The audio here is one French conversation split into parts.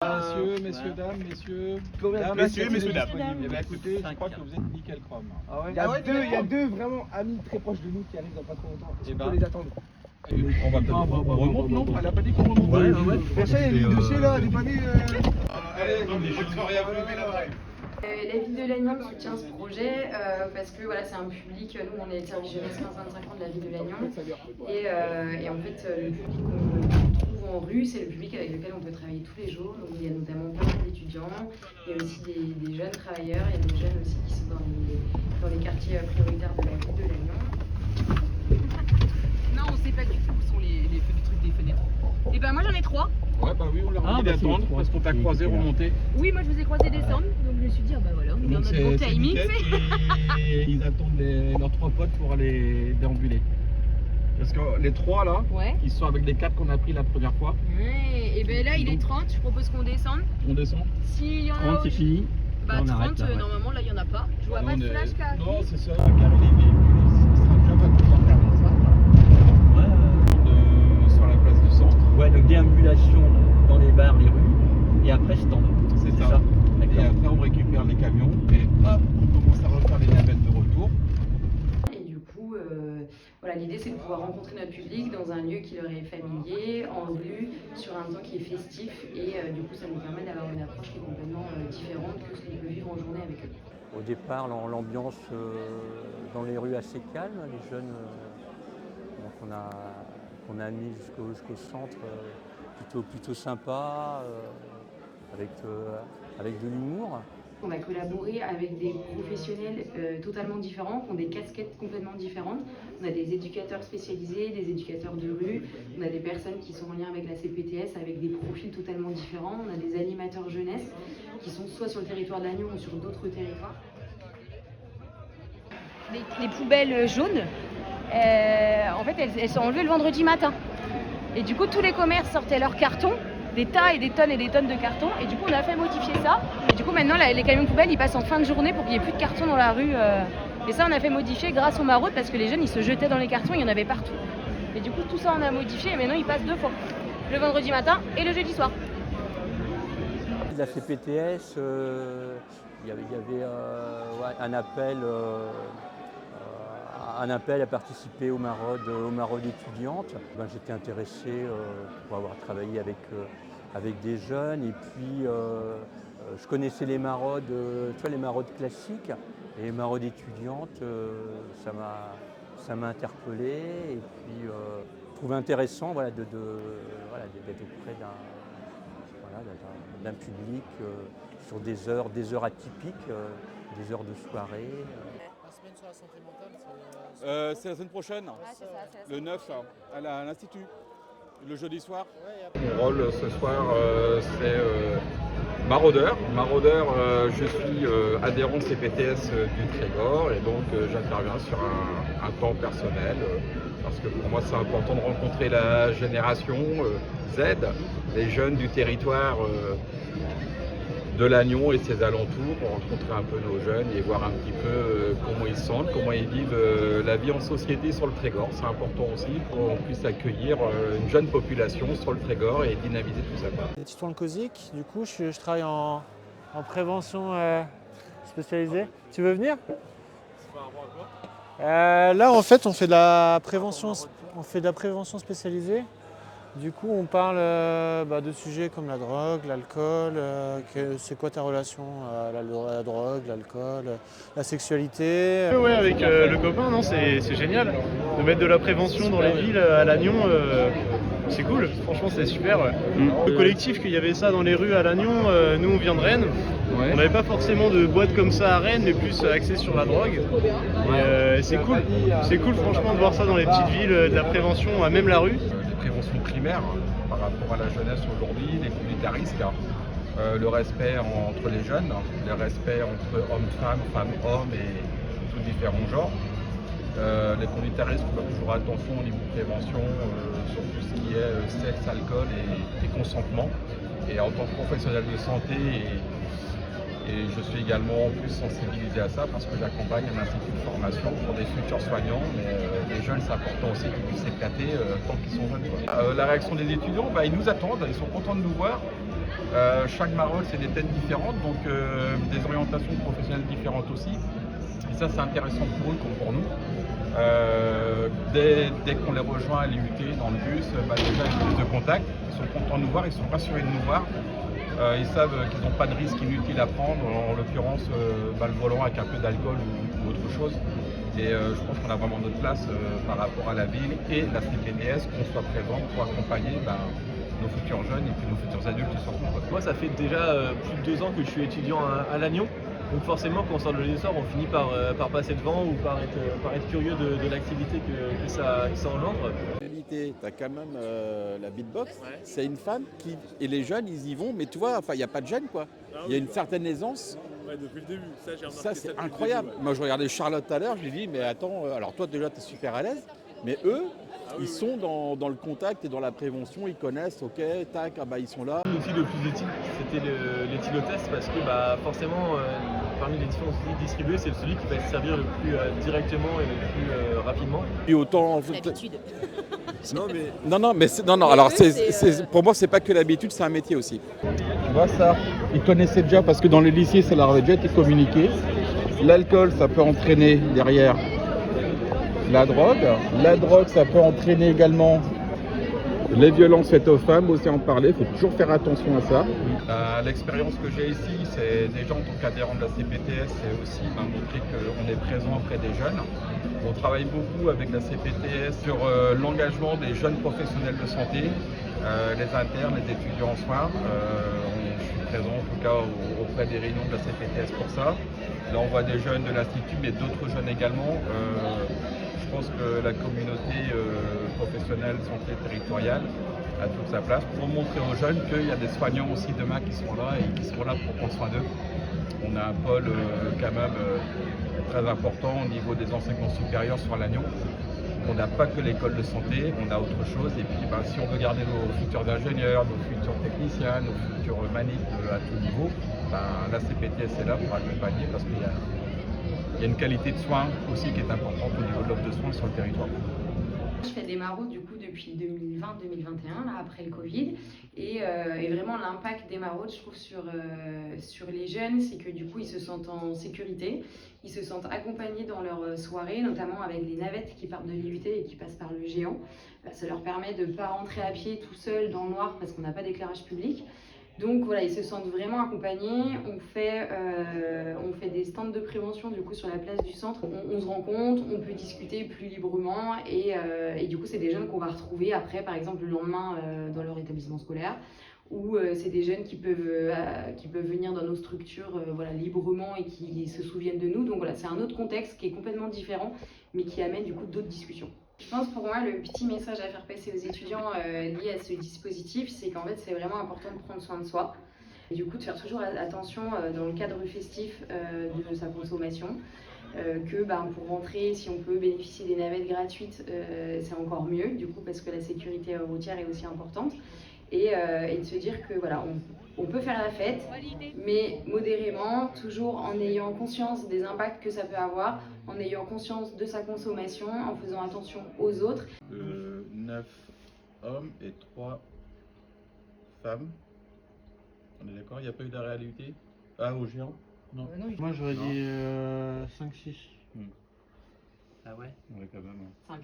Messieurs, messieurs, dames, messieurs. Messieurs, dames. Eh bien, écoutez, je crois que vous êtes nickel chrome. Ah ouais. Il y a deux vraiment amis très proches de nous qui arrivent dans pas trop longtemps. Eh On ben. peut les attendre. On va peut-être. On remonte, non? Elle a pas dit qu'on remonte. Mais ça, il y a une dossier là, elle est pas née. Allez, je ne rien plus là. La ville de Lannion soutient ce projet parce que voilà, c'est un public, nous on est le service jeunesse 15-25 ans de la ville de Lannion et en fait le public qu'on trouve en rue c'est le public avec lequel on peut travailler tous les jours, donc il y a notamment pas mal d'étudiants, il y a aussi des jeunes travailleurs, il y a des jeunes aussi qui sont dans les quartiers prioritaires de la ville de Lannion. Non, on sait pas du tout où sont les trucs des fenêtres. Et ben moi j'en ai 3. Ouais, bah oui, on leur a dit d'attendre parce qu'on t'a croisé remonter. Oui, moi je vous ai croisé descendre, donc je me suis dit, ah bah voilà, on est dans notre bon timing. Et ils attendent leurs 3 potes pour aller déambuler. Parce que les 3 là, Ouais. ils sont avec les 4 qu'on a pris la première fois. Ouais, et ben là il est 30, je propose qu'on descende. On descend. S'il y en a 30 c'est fini. bah Là, on 30, arrête, là, ouais. normalement là il y en a pas. Je vois Nous, pas on de est- flash qui arrive. Non, c'est ça, car les véhicules, il sera déjà pas de pouvoir faire ça. Sur la place du centre. Ouais, donc déambulation dans les bars, les rues, et après stand. C'est ça. Et D'accord. après, on récupère les camions et hop, on commence à refaire les navettes de retour. Et du coup, voilà, l'idée c'est de pouvoir rencontrer notre public dans un lieu qui leur est familier, en rue, sur un temps qui est festif et du coup ça nous permet d'avoir une approche qui est complètement différente que ce qu'on peut vivre en journée avec eux. Au départ, l'ambiance dans les rues assez calme, les jeunes donc on a mis jusqu'au centre plutôt sympa, avec de l'humour. On a collaboré avec des professionnels totalement différents, qui ont des casquettes complètement différentes. On a des éducateurs spécialisés, des éducateurs de rue, on a des personnes qui sont en lien avec la CPTS, avec des profils totalement différents. On a des animateurs jeunesse qui sont soit sur le territoire de Lannion ou sur d'autres territoires. Les poubelles jaunes, en fait elles sont enlevées le vendredi matin. Et du coup tous les commerces sortaient leurs cartons, des tas et des tonnes de cartons. Et du coup on a fait modifier ça. Et du coup maintenant les camions de poubelles ils passent en fin de journée pour qu'il n'y ait plus de cartons dans la rue. Et ça on a fait modifier grâce aux maraudes parce que les jeunes ils se jetaient dans les cartons, il y en avait partout. Et du coup tout ça on a modifié et maintenant ils passent 2 fois. Le vendredi matin et le jeudi soir. La CPTS, il y avait ouais, un appel à participer aux maraudes étudiantes. Ben, j'étais intéressé pour avoir travaillé avec des jeunes et puis je connaissais les maraudes, tu vois, les maraudes classiques et les maraudes étudiantes, ça m'a interpellé et puis je trouvais intéressant voilà, d'être auprès d'un public sur des heures atypiques, des heures de soirée. La semaine sur la santé mentale, C'est la semaine prochaine, le 9, à l'Institut, le jeudi soir. Mon rôle ce soir, c'est maraudeur. Maraudeur, je suis adhérent de CPTS du Trégor et donc j'interviens sur un temps personnel parce que pour moi c'est important de rencontrer la génération Z, les jeunes du territoire de Lannion et ses alentours pour rencontrer un peu nos jeunes et voir un petit peu comment ils sentent, comment ils vivent la vie en société sur le Trégor. C'est important aussi pour qu'on puisse accueillir une jeune population sur le Trégor et dynamiser tout ça. Titouan Kozik, du coup je travaille en prévention spécialisée. Tu veux venir? Là en fait on fait de la prévention spécialisée. Du coup on parle de sujets comme la drogue, l'alcool, c'est quoi ta relation à la drogue, l'alcool, la sexualité. Ouais, avec le copain, non, c'est génial de mettre de la prévention dans les villes à Lannion. C'est cool, franchement c'est super. Ouais. Le collectif qu'il y avait ça dans les rues à Lannion, nous on vient de Rennes. Ouais. On n'avait pas forcément de boîte comme ça à Rennes, mais plus axé sur la drogue. Et c'est cool. C'est cool franchement de voir ça dans les petites villes, de la prévention à même la rue. Les préventions primaires par rapport à la jeunesse aujourd'hui, les communautaristes, le respect entre les jeunes, le respect entre hommes-femmes, femmes-hommes et tous différents genres. Les communautaristes font toujours attention au niveau de prévention sur tout ce qui est sexe, alcool et consentement. Et en tant que professionnel de santé, et je suis également en plus sensibilisé à ça parce que j'accompagne un institut de formation pour des futurs soignants. Mais les jeunes, c'est important aussi qu'ils puissent s'éclater tant qu'ils sont jeunes. La réaction des étudiants, ils nous attendent, ils sont contents de nous voir. Chaque Marolles, c'est des têtes différentes, donc des orientations professionnelles différentes aussi. Et ça, c'est intéressant pour eux comme pour nous. Dès qu'on les rejoint à l'IUT dans le bus, déjà ils ont plus de contact, ils sont contents de nous voir, ils sont rassurés de nous voir. Ils savent qu'ils n'ont pas de risque inutile à prendre, en l'occurrence le volant avec un peu d'alcool ou autre chose. Et je pense qu'on a vraiment notre place par rapport à la ville et la CPTS, qu'on soit présent pour accompagner nos futurs jeunes et puis nos futurs adultes surtout. Moi, ça fait déjà plus de 2 ans que je suis étudiant à Lannion. Donc forcément, quand on sort de l'année soir, on finit par passer devant ou par être curieux de l'activité que ça engendre. En réalité, tu as quand même la beatbox, c'est une femme et les jeunes, ils y vont, mais tu vois, il n'y a pas de gêne, quoi. Il y a une certaine aisance. Ouais, depuis le début, ça j'ai remarqué. Ça, c'est incroyable. Moi, je regardais Charlotte tout à l'heure, je lui ai dit, mais attends, alors toi, déjà, tu es super à l'aise, mais eux, ils sont dans le contact et dans la prévention, ils connaissent, ok, tac, ils sont là. L'outil le plus utile, c'était l'éthylotest parce que forcément, parmi les différents outils distribués, c'est celui qui va se servir le plus directement et le plus rapidement. Et autant. L'habitude. Non, alors pour moi, c'est pas que l'habitude, c'est un métier aussi. Tu vois ça, ils connaissaient déjà parce que dans les lycées, ça leur avait déjà été communiqué. L'alcool, ça peut entraîner derrière la drogue. La drogue, ça peut entraîner également les violences faites aux femmes, aussi en parler. Il faut toujours faire attention à ça. L'expérience que j'ai ici, c'est déjà en tant qu'adhérent de la CPTS, c'est aussi montrer qu'on est présent auprès des jeunes. On travaille beaucoup avec la CPTS sur l'engagement des jeunes professionnels de santé, les internes, les étudiants en soins. Je suis présent en tout cas auprès des réunions de la CPTS pour ça. Là, on voit des jeunes de l'Institut, mais d'autres jeunes également. Je pense que la communauté professionnelle santé territoriale a toute sa place pour montrer aux jeunes qu'il y a des soignants aussi demain qui seront là et qui seront là pour prendre soin d'eux. On a un pôle quand même très important au niveau des enseignements supérieurs sur Lannion. On n'a pas que l'école de santé, on a autre chose. Et puis si on veut garder nos futurs ingénieurs, nos futurs techniciens, nos futurs manips à tout niveau, la CPTS est là pour accompagner parce qu'il y a une qualité de soins aussi qui est importante au niveau de l'offre de soins sur le territoire. Je fais des maraudes du coup depuis 2020-2021, là, après le Covid. Et vraiment l'impact des maraudes, je trouve, sur les jeunes, c'est que du coup ils se sentent en sécurité, ils se sentent accompagnés dans leur soirée, notamment avec les navettes qui partent de l'IUT et qui passent par le géant. Ça leur permet de ne pas rentrer à pied tout seul dans le noir parce qu'on n'a pas d'éclairage public. Donc voilà, ils se sentent vraiment accompagnés. On fait des stands de prévention du coup sur la place du centre. On se rencontre, on peut discuter plus librement et du coup c'est des jeunes qu'on va retrouver après, par exemple le lendemain dans leur établissement scolaire. Ou c'est des jeunes qui peuvent venir dans nos structures librement et qui se souviennent de nous. Donc voilà, c'est un autre contexte qui est complètement différent, mais qui amène du coup d'autres discussions. Je pense pour moi, le petit message à faire passer aux étudiants lié à ce dispositif, c'est qu'en fait c'est vraiment important de prendre soin de soi. Et du coup de faire toujours attention dans le cadre festif de sa consommation. Pour rentrer, si on peut bénéficier des navettes gratuites, c'est encore mieux, du coup parce que la sécurité routière est aussi importante. Et de se dire que voilà, on peut faire la fête, mais modérément, toujours en ayant conscience des impacts que ça peut avoir, en ayant conscience de sa consommation, en faisant attention aux autres. 9 hommes et 3 femmes. On est d'accord, il n'y a pas eu d'arrêt à l'IUT? Au géant? Non. Moi j'aurais dit 5-6. Ah ouais? Ouais, quand même. 5.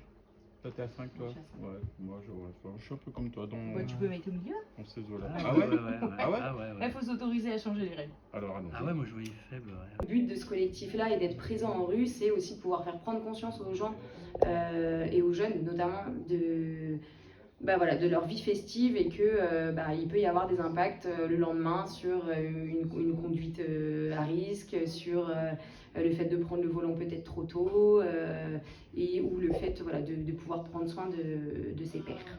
Toi, t'es à 5, toi? Ouais, moi je suis un peu comme toi. Tu peux mettre au milieu? Dans ces eaux-là. Il faut s'autoriser à changer les règles. Alors, allons. Ah ouais, moi je voyais faible. Le but de ce collectif-là et d'être présent en rue, c'est aussi de pouvoir faire prendre conscience aux gens et aux jeunes, notamment de leur vie festive et qu'il peut y avoir des impacts le lendemain sur une conduite à risque, sur le fait de prendre le volant peut-être trop tôt ou le fait de pouvoir prendre soin de ses pairs.